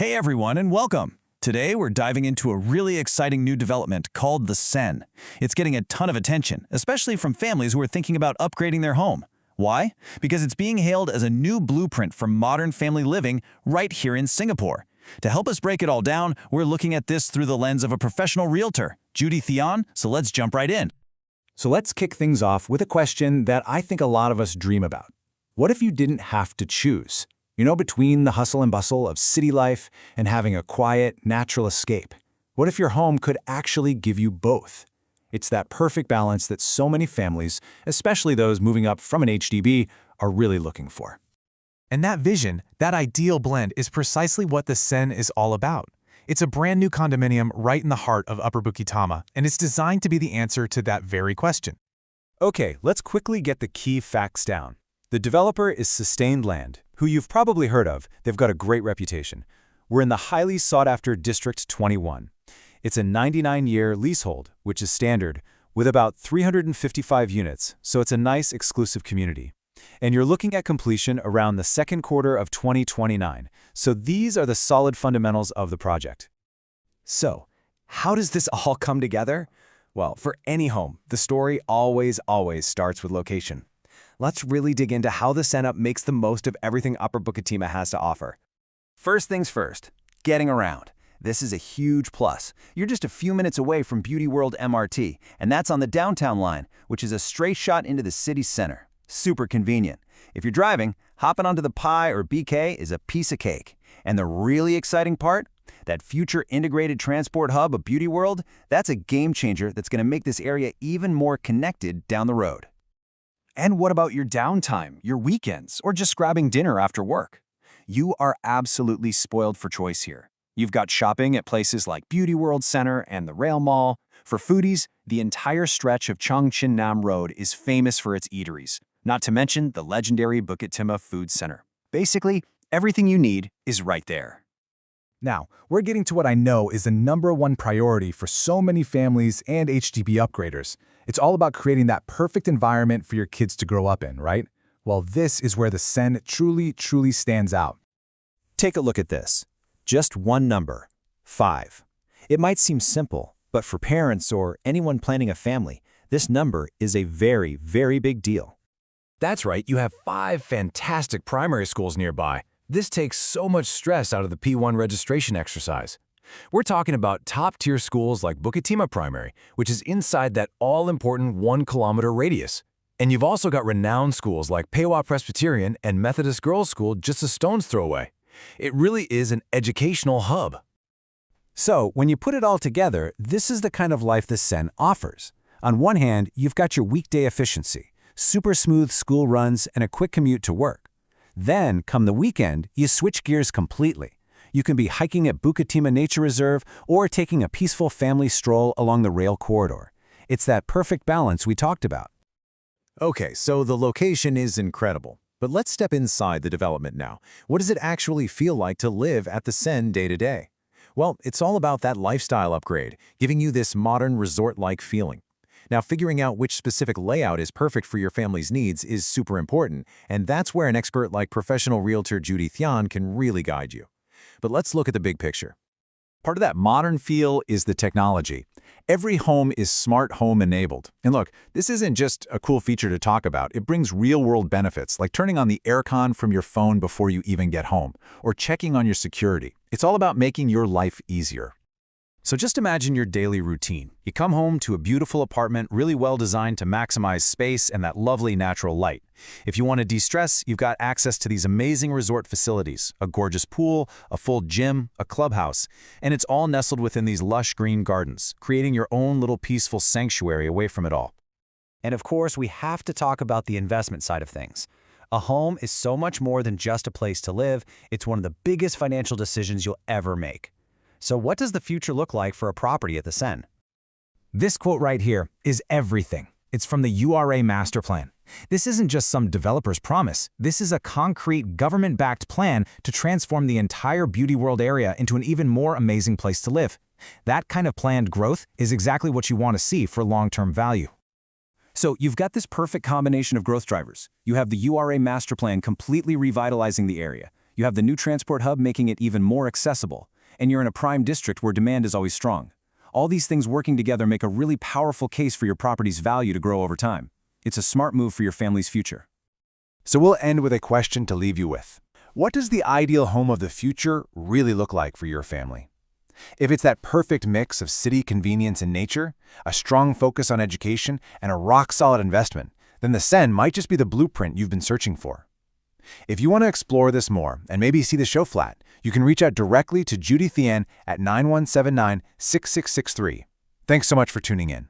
Hey everyone and welcome! Today we're diving into a really exciting new development called the Sen. It's getting a ton of attention, especially from families who are thinking about upgrading their home. Why? Because it's being hailed as a new blueprint for modern family living right here in Singapore. To help us break it all down, we're looking at this through the lens of a professional realtor, Judy Theon, so let's jump right in. So let's kick things off with a question that I think a lot of us dream about. What if you didn't have to choose? Between the hustle and bustle of city life and having a quiet, natural escape. What if your home could actually give you both? It's that perfect balance that so many families, especially those moving up from an HDB, are really looking for. And that vision, that ideal blend, is precisely what the Sen is all about. It's a brand new condominium right in the heart of Upper Bukit Timah, and it's designed to be the answer to that very question. Okay, let's quickly get the key facts down. The developer is Sustained Land, who you've probably heard of. They've got a great reputation. We're in the highly sought-after District 21. It's a 99-year leasehold, which is standard, with about 355 units, so it's a nice exclusive community. And you're looking at completion around the second quarter of 2029, so these are the solid fundamentals of the project. So, how does this all come together? Well, for any home, the story always starts with location. Let's really dig into how the Sen makes the most of everything Upper Bukit Timah has to offer. First things first, getting around. This is a huge plus. You're just a few minutes away from Beauty World MRT, and that's on the downtown line, which is a straight shot into the city center. Super convenient. If you're driving, hopping onto the Pi or BK is a piece of cake. And the really exciting part? That future integrated transport hub of Beauty World, that's a game changer that's going to make this area even more connected down the road. And what about your downtime, your weekends, or just grabbing dinner after work? You are absolutely spoiled for choice here. You've got shopping at places like Beauty World Center and the Rail Mall. For foodies, the entire stretch of Cheong Chin Nam Road is famous for its eateries, not to mention the legendary Bukit Timah Food Center. Basically, everything you need is right there. Now, we're getting to what I know is the #1 priority for so many families and HDB upgraders. It's all about creating that perfect environment for your kids to grow up in, right? Well, this is where the Sen truly stands out. Take a look at this. Just one number, 5. It might seem simple, but for parents or anyone planning a family, this number is a very big deal. That's right, you have 5 fantastic primary schools nearby. This takes so much stress out of the P1 registration exercise. We're talking about top-tier schools like Bukit Timah Primary, which is inside that all-important 1-kilometer radius. And you've also got renowned schools like Pei Wah Presbyterian and Methodist Girls' School just a stone's throw away. It really is an educational hub. So, when you put it all together, this is the kind of life the Sen offers. On one hand, you've got your weekday efficiency, super smooth school runs, and a quick commute to work. Then, come the weekend, you switch gears completely. You can be hiking at Bukit Timah Nature Reserve or taking a peaceful family stroll along the rail corridor. It's that perfect balance we talked about. Okay, so the location is incredible. But let's step inside the development now. What does it actually feel like to live at the Sen day to day? Well, it's all about that lifestyle upgrade, giving you this modern resort-like feeling. Now, figuring out which specific layout is perfect for your family's needs is super important, and that's where an expert like professional realtor Judy Theon can really guide you. But let's look at the big picture. Part of that modern feel is the technology. Every home is smart home enabled. And look, this isn't just a cool feature to talk about. It brings real-world benefits, like turning on the aircon from your phone before you even get home, or checking on your security. It's all about making your life easier. So just imagine your daily routine. You come home to a beautiful apartment, really well designed to maximize space and that lovely natural light. If you want to de-stress, you've got access to these amazing resort facilities, a gorgeous pool, a full gym, a clubhouse, and it's all nestled within these lush green gardens, creating your own little peaceful sanctuary away from it all. And of course, we have to talk about the investment side of things. A home is so much more than just a place to live. It's one of the biggest financial decisions you'll ever make. So what does the future look like for a property at the Sen? This quote right here is everything. It's from the URA Master Plan. This isn't just some developer's promise. This is a concrete government-backed plan to transform the entire Beauty World area into an even more amazing place to live. That kind of planned growth is exactly what you want to see for long-term value. So you've got this perfect combination of growth drivers. You have the URA Master Plan completely revitalizing the area. You have the new transport hub making it even more accessible, and you're in a prime district where demand is always strong. All these things working together make a really powerful case for your property's value to grow over time. It's a smart move for your family's future. So we'll end with a question to leave you with. What does the ideal home of the future really look like for your family? If it's that perfect mix of city convenience and nature, a strong focus on education, and a rock-solid investment, then the Sen might just be the blueprint you've been searching for. If you want to explore this more and maybe see the show flat, you can reach out directly to Judy Thien at 9179-6663. Thanks so much for tuning in.